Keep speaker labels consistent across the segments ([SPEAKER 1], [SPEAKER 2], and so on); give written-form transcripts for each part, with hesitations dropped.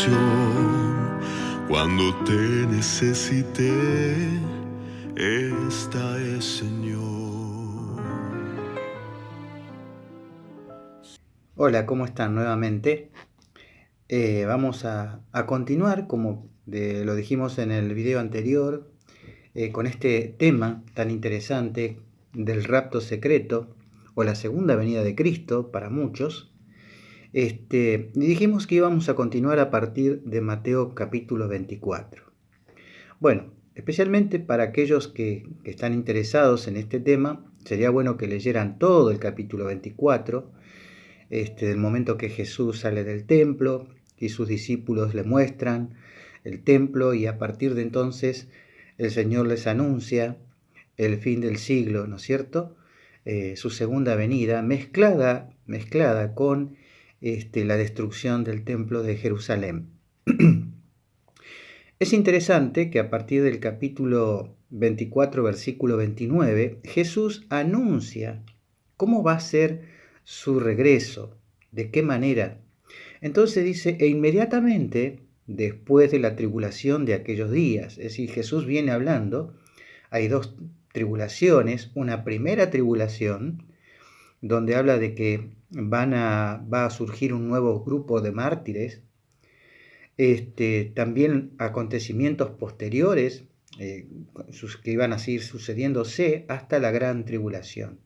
[SPEAKER 1] salvación. Cuando te necesité, esta es, Señor.
[SPEAKER 2] Hola, ¿cómo están nuevamente? Vamos a continuar, como lo dijimos en el video anterior, con este tema tan interesante del rapto secreto o la segunda venida de Cristo para muchos. Y dijimos que íbamos a continuar a partir de Mateo capítulo 24. Bueno, especialmente para aquellos que están interesados en este tema, sería bueno que leyeran todo el capítulo 24, del momento que Jesús sale del templo y sus discípulos le muestran el templo, y a partir de entonces el Señor les anuncia el fin del siglo, ¿no es cierto? Su segunda venida, mezclada con la destrucción del templo de Jerusalén. Es interesante que a partir del capítulo 24, versículo 29, Jesús anuncia cómo va a ser su regreso, de qué manera. Entonces dice, e inmediatamente después de la tribulación de aquellos días, es decir, Jesús viene hablando, hay dos tribulaciones, una primera tribulación, donde habla de que va a surgir un nuevo grupo de mártires, también acontecimientos posteriores que iban a seguir sucediéndose hasta la gran tribulación,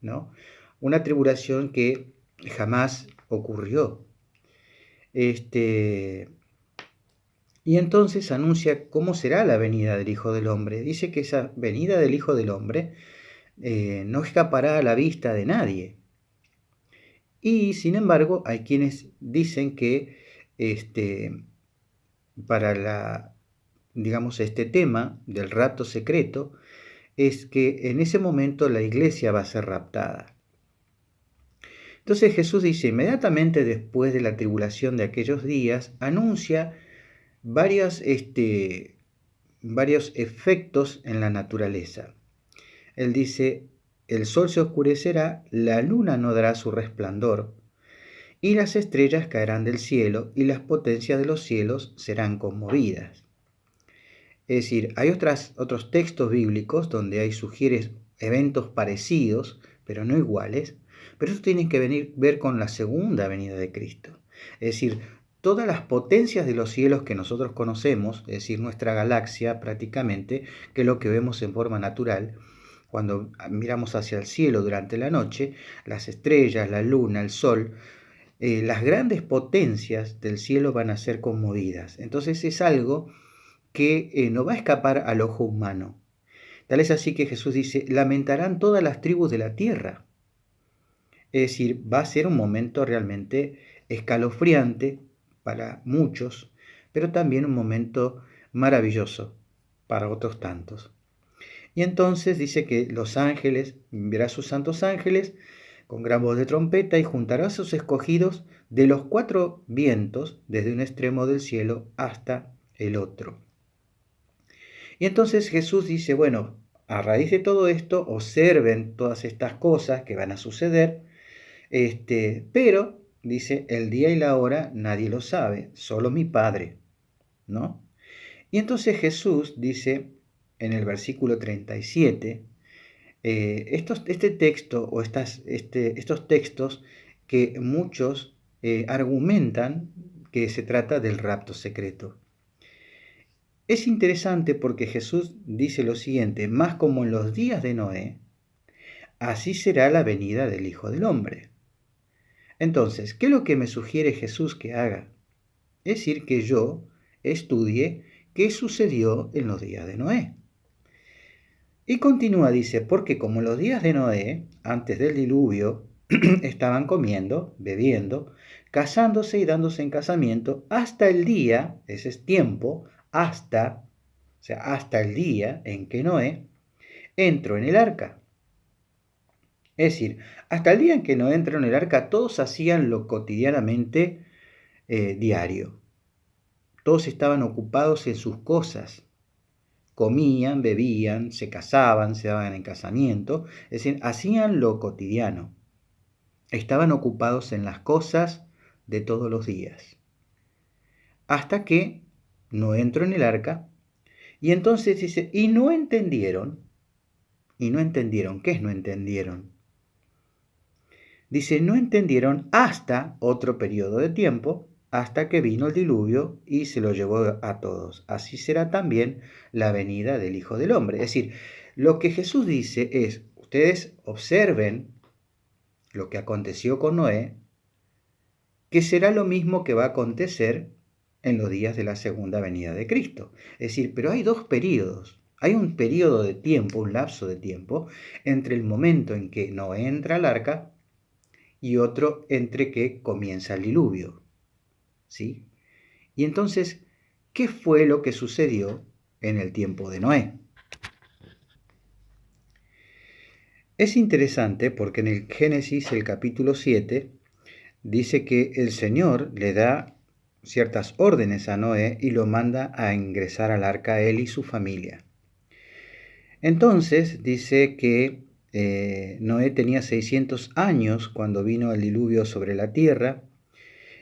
[SPEAKER 2] ¿no? Una tribulación que jamás ocurrió. Y entonces anuncia cómo será la venida del Hijo del Hombre. Dice que esa venida del Hijo del Hombre no escapará a la vista de nadie. Y sin embargo, hay quienes dicen que para este tema del rapto secreto es que en ese momento la iglesia va a ser raptada. Entonces Jesús dice, inmediatamente después de la tribulación de aquellos días, anuncia varios efectos en la naturaleza. Él dice, el sol se oscurecerá, la luna no dará su resplandor, y las estrellas caerán del cielo, y las potencias de los cielos serán conmovidas. Es decir, hay otros textos bíblicos donde sugiere eventos parecidos, pero no iguales, pero eso tiene que ver con la segunda venida de Cristo. Es decir, todas las potencias de los cielos que nosotros conocemos, es decir, nuestra galaxia prácticamente, que es lo que vemos en forma natural, cuando miramos hacia el cielo durante la noche, las estrellas, la luna, el sol, las grandes potencias del cielo van a ser conmovidas. Entonces es algo que no va a escapar al ojo humano. Tal es así que Jesús dice, lamentarán todas las tribus de la tierra. Es decir, va a ser un momento realmente escalofriante para muchos, pero también un momento maravilloso para otros tantos. Y entonces dice que los ángeles, enviará a sus santos ángeles con gran voz de trompeta y juntará a sus escogidos de los cuatro vientos, desde un extremo del cielo hasta el otro. Y entonces Jesús dice, bueno, a raíz de todo esto, observen todas estas cosas que van a suceder, pero, dice, el día y la hora nadie lo sabe, solo mi Padre, ¿no? Y entonces Jesús dice en el versículo 37, este texto o estos textos que muchos argumentan que se trata del rapto secreto. Es interesante porque Jesús dice lo siguiente, más como en los días de Noé, así será la venida del Hijo del Hombre. Entonces, ¿qué es lo que me sugiere Jesús que haga? Es decir, que yo estudie qué sucedió en los días de Noé. Y continúa, dice, porque como en los días de Noé, antes del diluvio, estaban comiendo, bebiendo, casándose y dándose en casamiento, hasta el día, ese es tiempo, hasta el día en que Noé entró en el arca. Es decir, hasta el día en que Noé entró en el arca, todos hacían lo cotidianamente diario. Todos estaban ocupados en sus cosas. Comían, bebían, se casaban, se daban en casamiento. Es decir, hacían lo cotidiano. Estaban ocupados en las cosas de todos los días. hasta que Noé entró en el arca. Y entonces dice, y no entendieron. ¿Qué es no entendieron? Dice, no entendieron hasta otro periodo de tiempo, hasta que vino el diluvio y se lo llevó a todos. Así será también la venida del Hijo del Hombre. Es decir, lo que Jesús dice es, ustedes observen lo que aconteció con Noé, que será lo mismo que va a acontecer en los días de la segunda venida de Cristo. Es decir, pero hay dos periodos. Hay un periodo de tiempo, un lapso de tiempo, entre el momento en que Noé entra al arca y otro entre que comienza el diluvio. ¿Sí? Y entonces, ¿qué fue lo que sucedió en el tiempo de Noé? Es interesante porque en el Génesis, el capítulo 7, dice que el Señor le da ciertas órdenes a Noé y lo manda a ingresar al arca a él y su familia. Entonces dice que Noé tenía 600 años cuando vino el diluvio sobre la tierra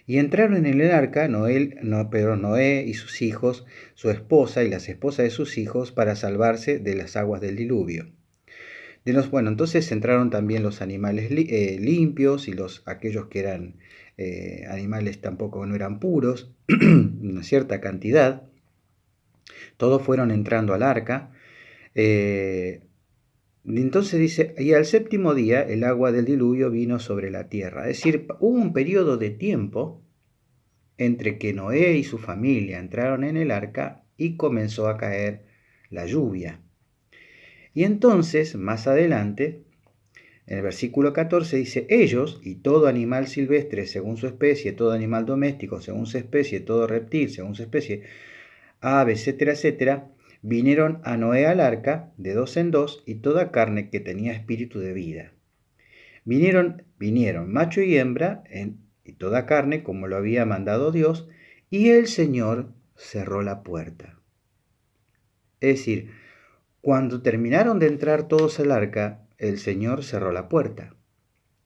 [SPEAKER 2] y entraron en el arca Noé y sus hijos, su esposa y las esposas de sus hijos para salvarse de las aguas del diluvio. Entonces entraron también los animales limpios y aquellos que eran animales tampoco no eran puros, una cierta cantidad. Todos fueron entrando al arca. Entonces dice, y al séptimo día el agua del diluvio vino sobre la tierra. Es decir, hubo un periodo de tiempo entre que Noé y su familia entraron en el arca y comenzó a caer la lluvia. Y entonces, más adelante, en el versículo 14 dice, ellos y todo animal silvestre según su especie, todo animal doméstico según su especie, todo reptil según su especie, ave, etcétera, etcétera, vinieron a Noé al arca de dos en dos y toda carne que tenía espíritu de vida. Vinieron macho y hembra y toda carne como lo había mandado Dios, y el Señor cerró la puerta. Es decir, cuando terminaron de entrar todos al arca, el Señor cerró la puerta.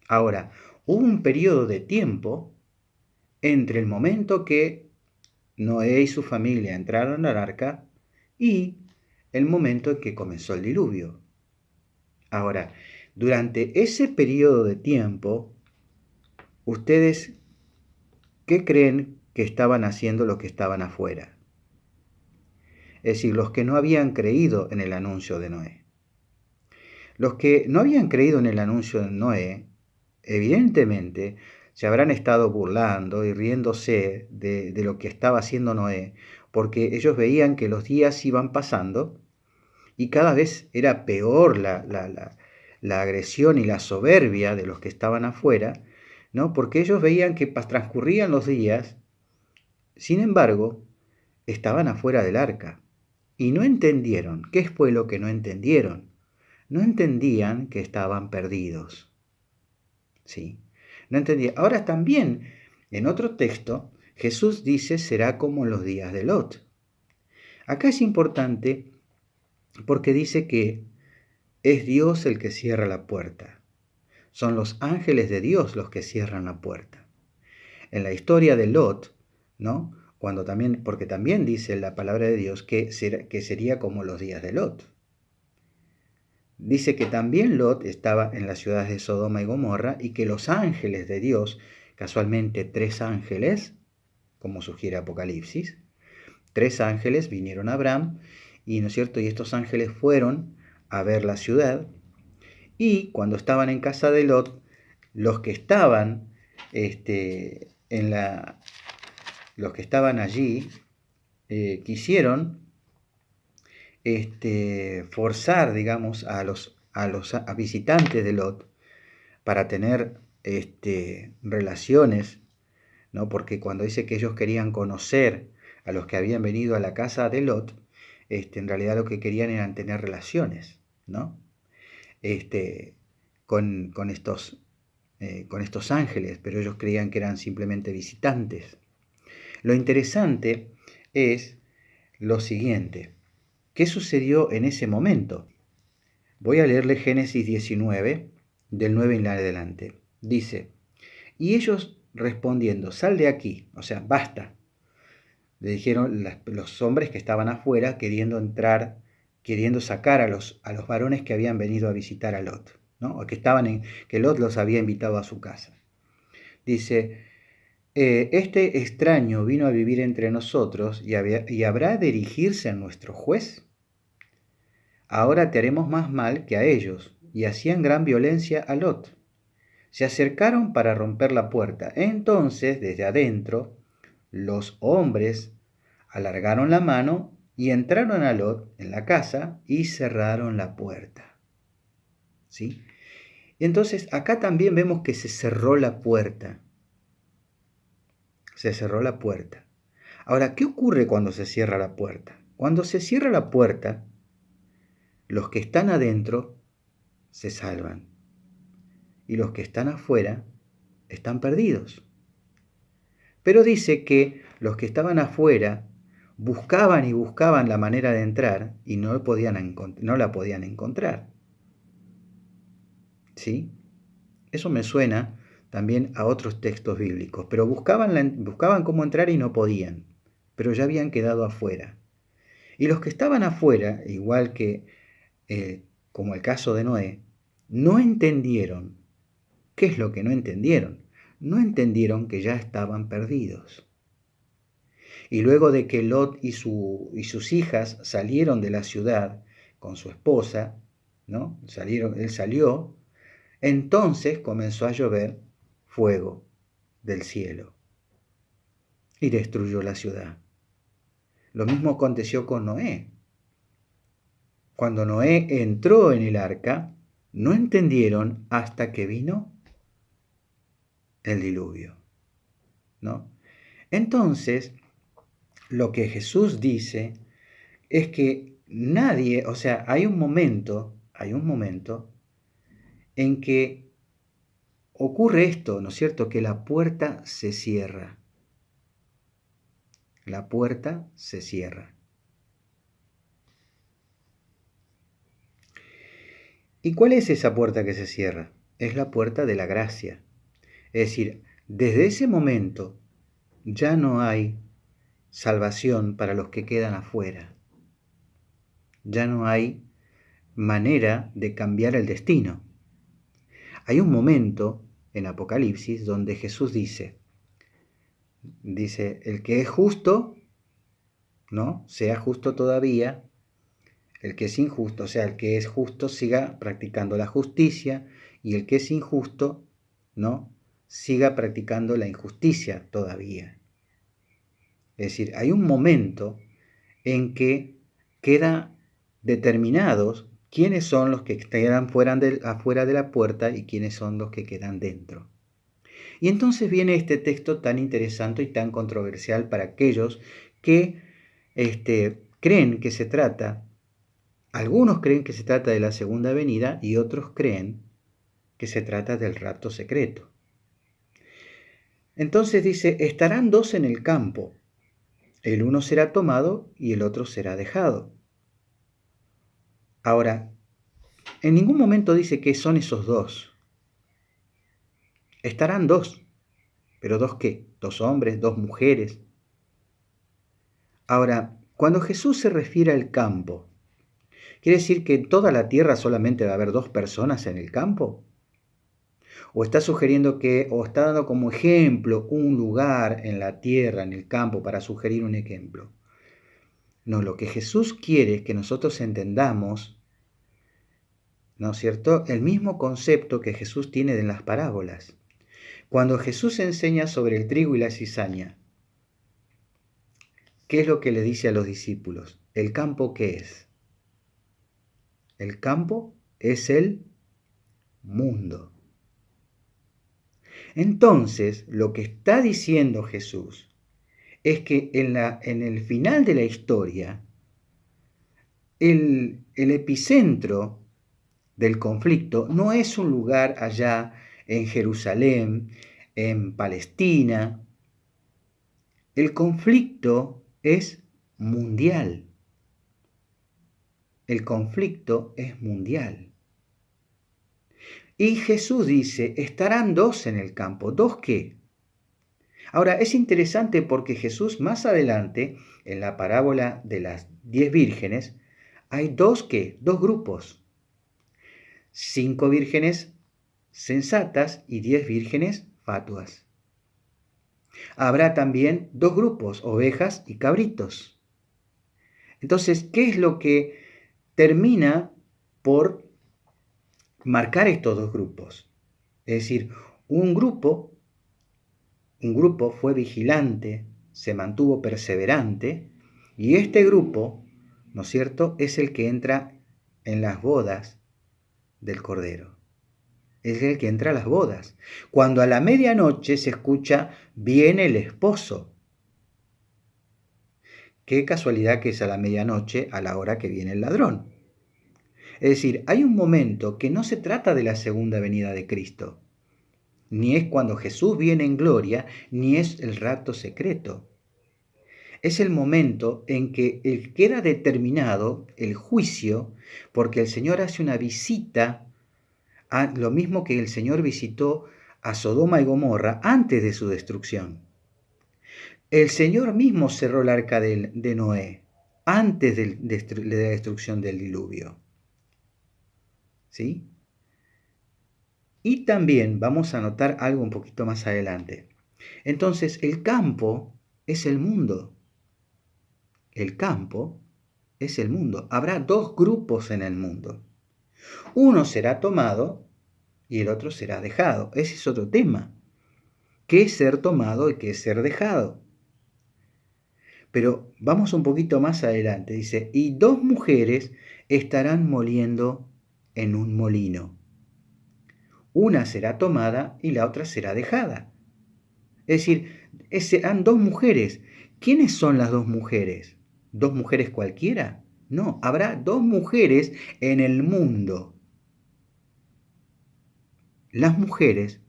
[SPEAKER 2] Ahora, hubo un periodo de tiempo entre el momento que Noé y su familia entraron al arca y el momento en que comenzó el diluvio. Ahora, durante ese periodo de tiempo, ¿ustedes qué creen que estaban haciendo los que estaban afuera? Es decir, los que no habían creído en el anuncio de Noé. Los que no habían creído en el anuncio de Noé, evidentemente, se habrán estado burlando y riéndose de lo que estaba haciendo Noé, porque ellos veían que los días iban pasando y cada vez era peor la agresión y la soberbia de los que estaban afuera, ¿no? Porque ellos veían que transcurrían los días, sin embargo, estaban afuera del arca y no entendieron. ¿Qué fue lo que no entendieron? No entendían que estaban perdidos. ¿Sí? No entendían. Ahora también, en otro texto, Jesús dice, será como en los días de Lot. Acá es importante porque dice que es Dios el que cierra la puerta. Son los ángeles de Dios los que cierran la puerta. En la historia de Lot, ¿no? Porque también dice la palabra de Dios que sería como los días de Lot. Dice que también Lot estaba en las ciudades de Sodoma y Gomorra y que los ángeles de Dios, casualmente 3 ángeles, como sugiere Apocalipsis, 3 ángeles vinieron a Abraham y, ¿no es cierto? Y estos ángeles fueron a ver la ciudad y cuando estaban en casa de Lot, los que estaban los que estaban allí quisieron forzar, digamos, a los visitantes de Lot para tener relaciones, ¿no? Porque cuando dice que ellos querían conocer a los que habían venido a la casa de Lot, en realidad lo que querían eran tener relaciones, ¿no? Con estos ángeles, pero ellos creían que eran simplemente visitantes. Lo interesante es lo siguiente. ¿Qué sucedió en ese momento? Voy a leerle Génesis 19, del 9 en adelante. Dice, y ellos respondiendo, sal de aquí, o sea, basta, Le dijeron los hombres que estaban afuera queriendo entrar, queriendo sacar a los varones que habían venido a visitar a Lot, ¿no? O que Lot los había invitado a su casa. Dice, este extraño vino a vivir entre nosotros y habrá de erigirse en nuestro juez. Ahora te haremos más mal que a ellos. Y hacían gran violencia a Lot. Se acercaron para romper la puerta. Entonces, desde adentro, los hombres alargaron la mano y entraron a Lot en la casa y cerraron la puerta. ¿Sí? Y entonces acá también vemos que se cerró la puerta. Se cerró la puerta. Ahora, ¿qué ocurre cuando se cierra la puerta? Cuando se cierra la puerta, los que están adentro se salvan y los que están afuera están perdidos. Pero dice que los que estaban afuera buscaban y buscaban la manera de entrar y no la podían encontrar. ¿Sí? Eso me suena también a otros textos bíblicos, pero buscaban cómo entrar y no podían, pero ya habían quedado afuera. Y los que estaban afuera, igual que como el caso de Noé, no entendieron. ¿Qué es lo que no entendieron? No entendieron que ya estaban perdidos. Y luego de que Lot y sus hijas salieron de la ciudad con su esposa, ¿no? Él salió, entonces comenzó a llover fuego del cielo y destruyó la ciudad. Lo mismo aconteció con Noé. Cuando Noé entró en el arca, no entendieron hasta que vino el diluvio, ¿no? Entonces, lo que Jesús dice es que nadie, o sea, hay un momento en que ocurre esto, ¿no es cierto? Que la puerta se cierra. La puerta se cierra. ¿Y cuál es esa puerta que se cierra? Es la puerta de la gracia. Es decir, desde ese momento ya no hay salvación para los que quedan afuera. Ya no hay manera de cambiar el destino. Hay un momento en Apocalipsis donde Jesús dice, el que es justo, ¿no? Sea justo todavía. El que es injusto, o sea, el que es justo siga practicando la justicia y el que es injusto, ¿no? Siga practicando la injusticia todavía. Es decir, hay un momento en que queda determinados quiénes son los que quedan afuera de la puerta y quiénes son los que quedan dentro. Y entonces viene este texto tan interesante y tan controversial para aquellos que creen que se trata. Algunos creen que se trata de la segunda venida y otros creen que se trata del rapto secreto. Entonces dice, estarán dos en el campo, el uno será tomado y el otro será dejado. Ahora, en ningún momento dice que son esos dos. Estarán dos, pero ¿dos qué? ¿Dos hombres? ¿Dos mujeres? Ahora, cuando Jesús se refiere al campo, ¿quiere decir que en toda la tierra solamente va a haber dos personas en el campo? ¿O está sugiriendo o está dando como ejemplo un lugar en la tierra, en el campo, para sugerir un ejemplo? No, lo que Jesús quiere es que nosotros entendamos, ¿no es cierto?, el mismo concepto que Jesús tiene en las parábolas. Cuando Jesús enseña sobre el trigo y la cizaña, ¿qué es lo que le dice a los discípulos? ¿El campo qué es? El campo es el mundo. Entonces, lo que está diciendo Jesús es que en el final de la historia, el epicentro del conflicto no es un lugar allá en Jerusalén, en Palestina. El conflicto es mundial. El conflicto es mundial. Y Jesús dice, estarán dos en el campo. ¿Dos qué? Ahora, es interesante porque Jesús más adelante, en la parábola de las 10 vírgenes, hay dos grupos. 5 vírgenes sensatas y 10 vírgenes fatuas. Habrá también 2 grupos, ovejas y cabritos. Entonces, ¿qué es lo que termina por marcar estos 2 grupos? Es decir, un grupo fue vigilante, se mantuvo perseverante, y este grupo, ¿no es cierto?, es el que entra en las bodas del Cordero. Es el que entra a las bodas. Cuando a la medianoche se escucha, viene el esposo. Qué casualidad que es a la medianoche, a la hora que viene el ladrón. Es decir, hay un momento que no se trata de la segunda venida de Cristo. Ni es cuando Jesús viene en gloria, ni es el rapto secreto. Es el momento en que queda determinado el juicio, porque el Señor hace una visita, lo mismo que el Señor visitó a Sodoma y Gomorra antes de su destrucción. El Señor mismo cerró el arca de Noé antes de la destrucción del diluvio. ¿Sí? Y también vamos a notar algo un poquito más adelante. Entonces, el campo es el mundo. El campo es el mundo. Habrá 2 grupos en el mundo. Uno será tomado y el otro será dejado. Ese es otro tema. ¿Qué es ser tomado y qué es ser dejado? Pero vamos un poquito más adelante. Dice, y 2 mujeres estarán moliendo en un molino. Una será tomada y la otra será dejada. Es decir, serán 2 mujeres. ¿Quiénes son las 2 mujeres? ¿2 mujeres cualquiera? No, habrá 2 mujeres en el mundo. Las mujeres,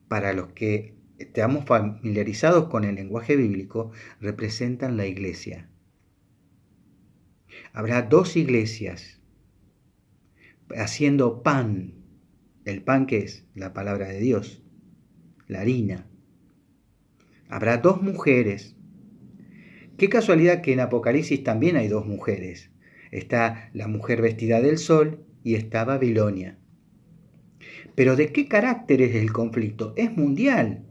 [SPEAKER 2] para los que estamos familiarizados con el lenguaje bíblico, representan la iglesia. Habrá 2 iglesias haciendo pan. ¿El pan qué es? La palabra de Dios, la harina. Habrá 2 mujeres. Qué casualidad que en Apocalipsis también hay 2 mujeres. Está la mujer vestida del sol y está Babilonia. Pero ¿de qué carácter es el conflicto? Es mundial.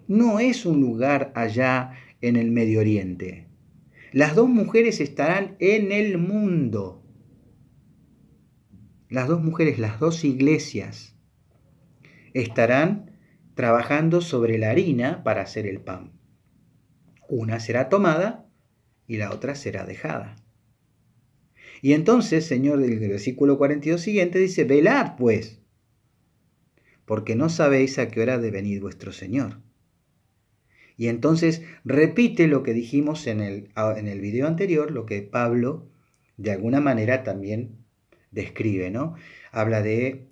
[SPEAKER 2] No es un lugar allá en el Medio Oriente. Las 2 mujeres estarán en el mundo. Las 2 mujeres, las 2 iglesias, estarán trabajando sobre la harina para hacer el pan. Una será tomada y la otra será dejada. Y entonces, Señor, del versículo 42 siguiente dice, velad pues, porque no sabéis a qué hora ha de venir vuestro Señor. Y entonces repite lo que dijimos en el video anterior, lo que Pablo de alguna manera también describe, ¿no? Habla de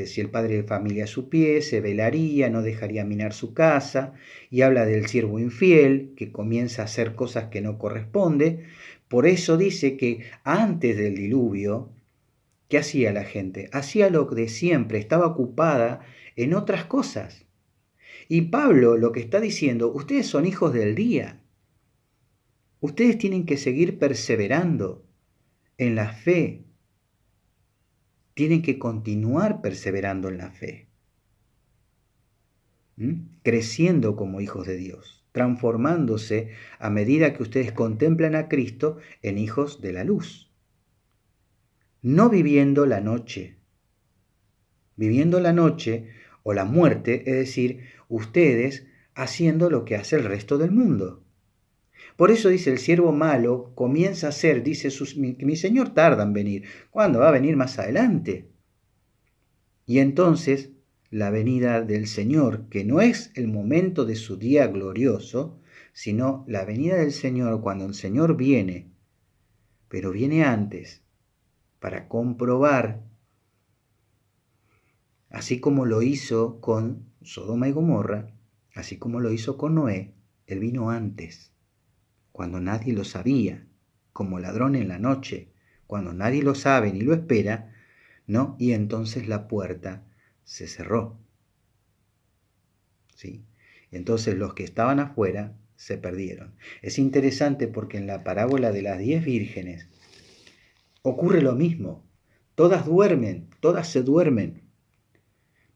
[SPEAKER 2] si el padre de familia supiese, velaría, no dejaría minar su casa, y habla del siervo infiel que comienza a hacer cosas que no corresponde. Por eso dice que antes del diluvio, ¿qué hacía la gente? Hacía lo de siempre, estaba ocupada en otras cosas. Y Pablo lo que está diciendo, ustedes son hijos del día. Ustedes tienen que seguir perseverando en la fe. Tienen que continuar perseverando en la fe. Creciendo como hijos de Dios, transformándose a medida que ustedes contemplan a Cristo en hijos de la luz. No viviendo la noche. Viviendo la noche o la muerte, es decir, ustedes haciendo lo que hace el resto del mundo. Por eso dice el siervo malo, comienza a hacer, dice, mi Señor tarda en venir. ¿Cuándo? Va a venir más adelante. Y entonces la venida del Señor, que no es el momento de su día glorioso, sino la venida del Señor cuando el Señor viene, pero viene antes, para comprobar, así como lo hizo con Sodoma y Gomorra, así como lo hizo con Noé, Él vino antes, cuando nadie lo sabía, como ladrón en la noche, cuando nadie lo sabe ni lo espera, ¿no? Y entonces la puerta se cerró. ¿Sí? Entonces los que estaban afuera se perdieron. Es interesante porque en la parábola de las 10 vírgenes ocurre lo mismo. Todas duermen, todas se duermen,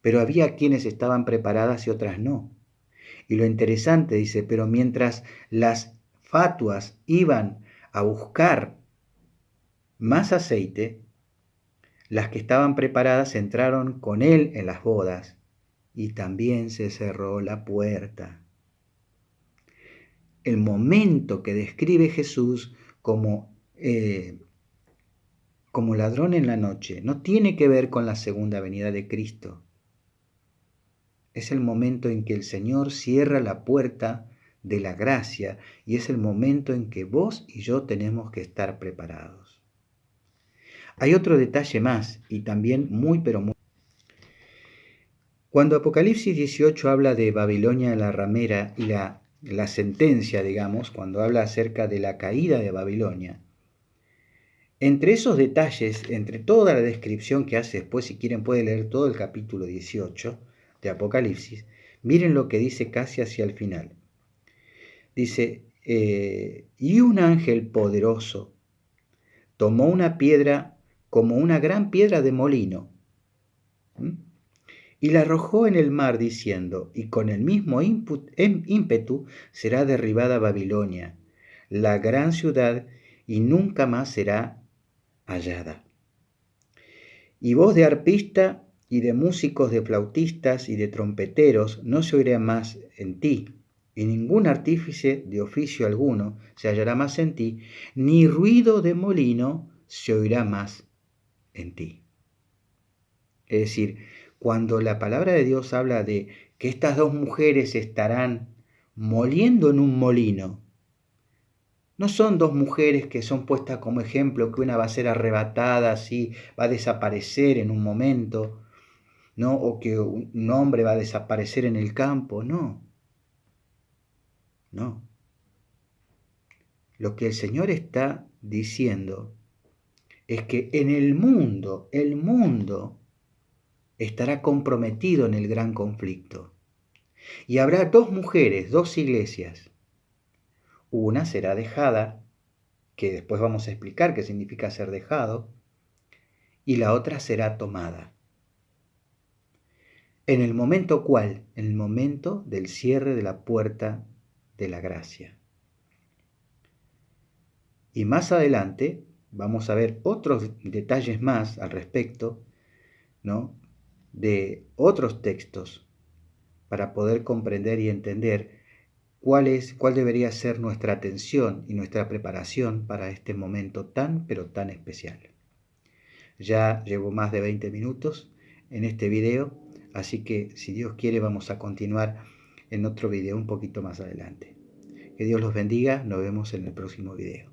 [SPEAKER 2] pero había quienes estaban preparadas y otras no. Y lo interesante, dice, pero mientras las fatuas iban a buscar más aceite, las que estaban preparadas entraron con él en las bodas y también se cerró la puerta. El momento que describe Jesús como ladrón en la noche no tiene que ver con la segunda venida de Cristo. Es el momento en que el Señor cierra la puerta de la gracia y es el momento en que vos y yo tenemos que estar preparados. Hay otro detalle más y también muy. Cuando Apocalipsis 18 habla de Babilonia la ramera y la sentencia, digamos, cuando habla acerca de la caída de Babilonia, entre esos detalles, entre toda la descripción que hace después, si quieren pueden leer todo el capítulo 18 de Apocalipsis, miren lo que dice casi hacia el final. Dice, y un ángel poderoso tomó una piedra como una gran piedra de molino, y la arrojó en el mar diciendo, y con el mismo ímpetu será derribada Babilonia, la gran ciudad, y nunca más será hallada. Y voz de arpista y de músicos, de flautistas y de trompeteros no se oirá más en ti, y ningún artífice de oficio alguno se hallará más en ti, ni ruido de molino se oirá más en ti. Es decir, cuando la palabra de Dios habla de que estas dos mujeres estarán moliendo en un molino, no son dos mujeres que son puestas como ejemplo, que una va a ser arrebatada, así va a desaparecer en un momento, ¿no? O que un hombre va a desaparecer en el campo, no. No. Lo que el Señor está diciendo es que en el mundo estará comprometido en el gran conflicto. Y habrá dos mujeres, dos iglesias. Una será dejada, que después vamos a explicar qué significa ser dejado, y la otra será tomada. ¿En el momento cuál? En el momento del cierre de la puerta de la gracia. Y más adelante vamos a ver otros detalles más al respecto, ¿no?, de otros textos para poder comprender y entender cuál debería ser nuestra atención y nuestra preparación para este momento tan, pero tan especial. Ya llevo más de 20 minutos en este video, así que si Dios quiere vamos a continuar en otro video un poquito más adelante. Que Dios los bendiga, nos vemos en el próximo video.